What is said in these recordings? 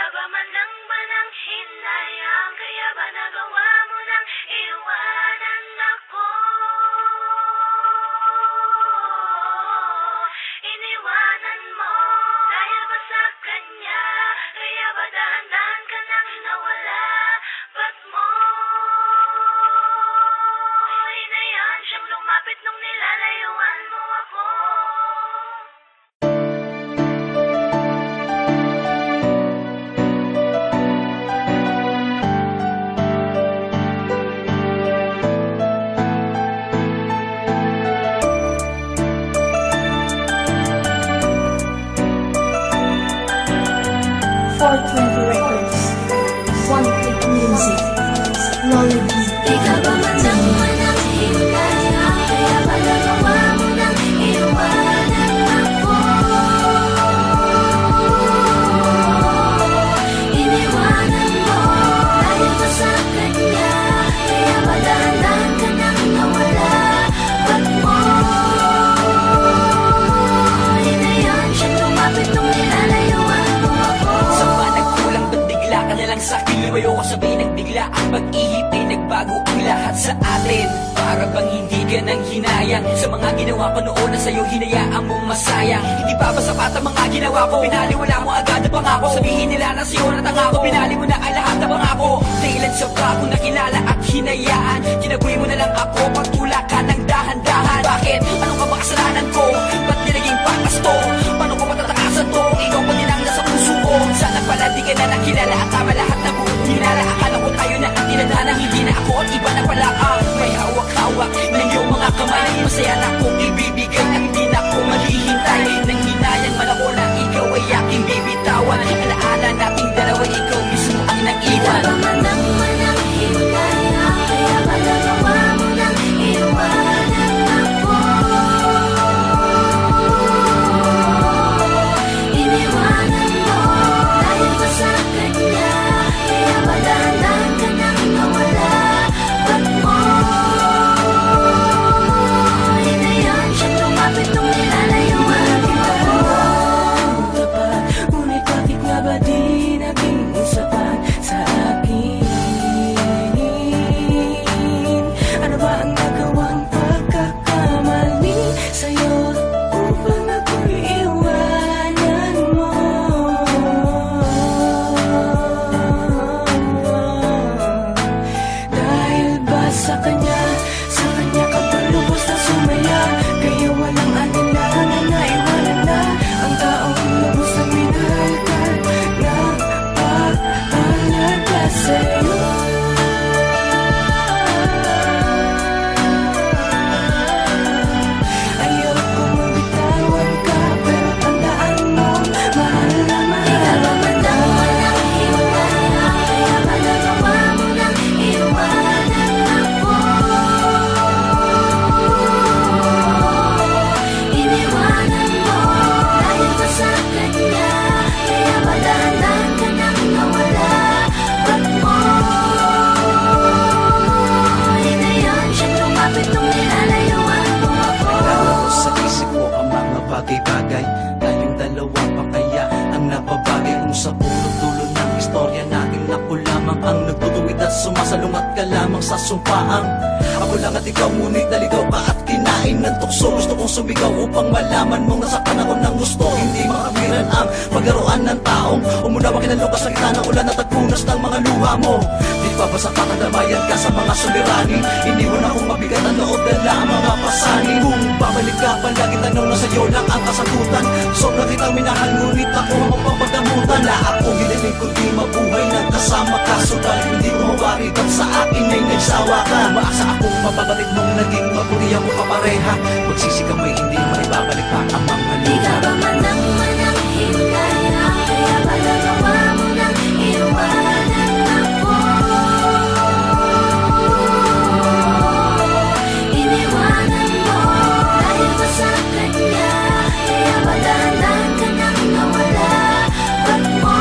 Kaya ba manang manang hinayang, kaya ba nagawa mo nang iwanan ako? Iniwanan mo dahil ba sa kanya, kaya ba dahan-dahan ka nang nawala? Ba't mo hinayaan siyang lumapit nung nilalayuan mo ako? Records, One Click Music, Lolly. Ikaw ba manang manang hinayang, kaya ba nagawa mo nang iwanan ako? Iniwanan mo dahil ba sa kanya, kaya ba dahan-dahan ka nang nawala? Ba't mo hinayaan siyang lumapit nung nilalayuan mo ako? Lang sa akin, lumayo ko sabay nagbigla. Ang pag-ihip ay nagbago ang lahat sa atin. Para bang hindi ka nang hinayang sa mga ginawa ko noon na sa'yo hinayaan mong masayang. Hindi pa ba sapat ang mga ginawa ko? Pinaliwala mo agad ang pangako. Sabihin nila na sa'yo natanga ko. Pinali mo na ang lahat ng pangako. Dahilan sa bago nakilala at hinayaan, ginagoy mo na lang ako. Pagtula ka ng dahan-dahan. Bakit? Anong ka ba kasalanan ko? Ba't nilaging patas to? Paano ko matatakasan to? Ikaw pa din ang nasa puso ko. Sana pala di ka na nakilala at tama lahat na buong hinala. Akala ko tayo na ang tinadhana, hindi na ako at iba na pala ang may hawak-hawak ng iyong mga kamay. Masaya na kong ibibigay at hindi na ako maghihintay. Nang hinayang man ako na ikaw ay aking bibitawan. Alaala nating dalawa, ikaw mismo ang nag-iwan. Ikaw ba manang manang hinayang, kaya ba nagawa mo nang iwanan ako? Iniwanan mo dahil ba sa kanya, kaya ba dahan-dahan ka nang nawala? Ba't mo hinayaan siyang lumapit nung nilalayuan mo ako? Ngunit bakit nga ba di naging usapan sa akin? Ano ba ang nagawang pagkakamali sa'yo upang ako'y iwanan mo? Dahil ba sa kanya ka ba lubos na sumaya? Kaya walang alinlangan na iwanan na ang taong lubos na minahal ka na pag-alaga sa'yo. Ayaw kong mabitawan ka, pero tandaan mo, mahal na Ikaw ba mahal manang manang hinayang, kaya ba nagawa mo nang iwanan ako? Iniwanan mo dahil ba sa kanya, kaya ba dahan-dahan ka nang nawala? Ba't mo hinayaan siyang lumapit nung nilalayuan mo ako? Nalaro sa isip ko ang mga bagay-bagay. Tayong dalawa pa kaya ang napabagay. Kung sa pulo-tulo ng istorya natin, ako lamang ang nagtutuwid at sumasalungat ka lamang sa sumpaang ako lang at ikaw, ngunit naligaw ka at kinain ng tukso. Gusto kong sumigaw upang malaman mong nasaktan ako ng gusto. Hindi makapiran ang paglaruan ng taong umunawa kinalungkas sa gitna ng ulan at nagpunas ng mga luha mo. Di pa ba sapat ang damayan ka sa mga suliranin? Hindi mo na akong mabigat ang loob dala ang mga pasanin. Kung babalik ka palagi, tanong na sa'yo lang ang kasagutan. Sobrang kitang minahal, ngunit ako ang mapapagdamutan. Na akong hiniling kundi mabuhay na kasama ka. So dahil hindi mo mawari, ba't sa akin ay nagsawa ka? Maasa akong mababatid mong naging mabuti ako kapareha. Magsisi ka may hindi maibabalik pa ang mga Ikaw luha. ba manang manang hinayang, kaya ba nagawa mo nang iwanan ako? Iniwanan mo dahil ba sa kanya, kaya ba dahan-dahan ka nang nawala? Ba't mo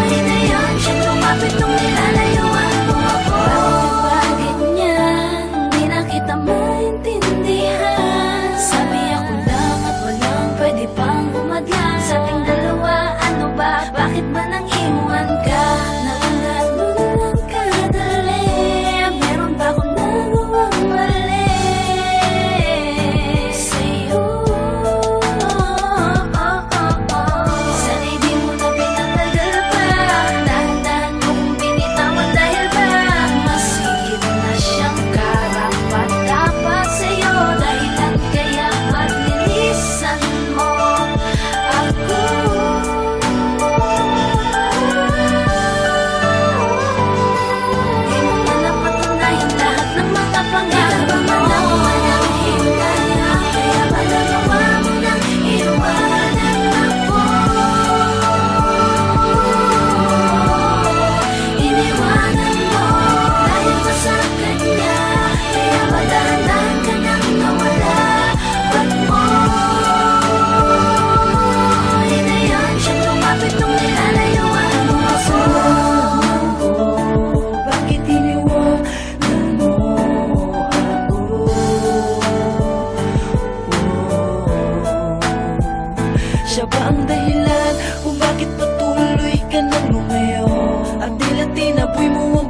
hinayaan siyang lumapit nung nilalayuan mo ako? Bakit ba ganyan? Di na kita maintindihan. Sabi ako lang at walang pwede pang umadlan. Sa tingin ang dahilan kung bakit patuloy ka nang lumayo. At tila tinaboy mo ang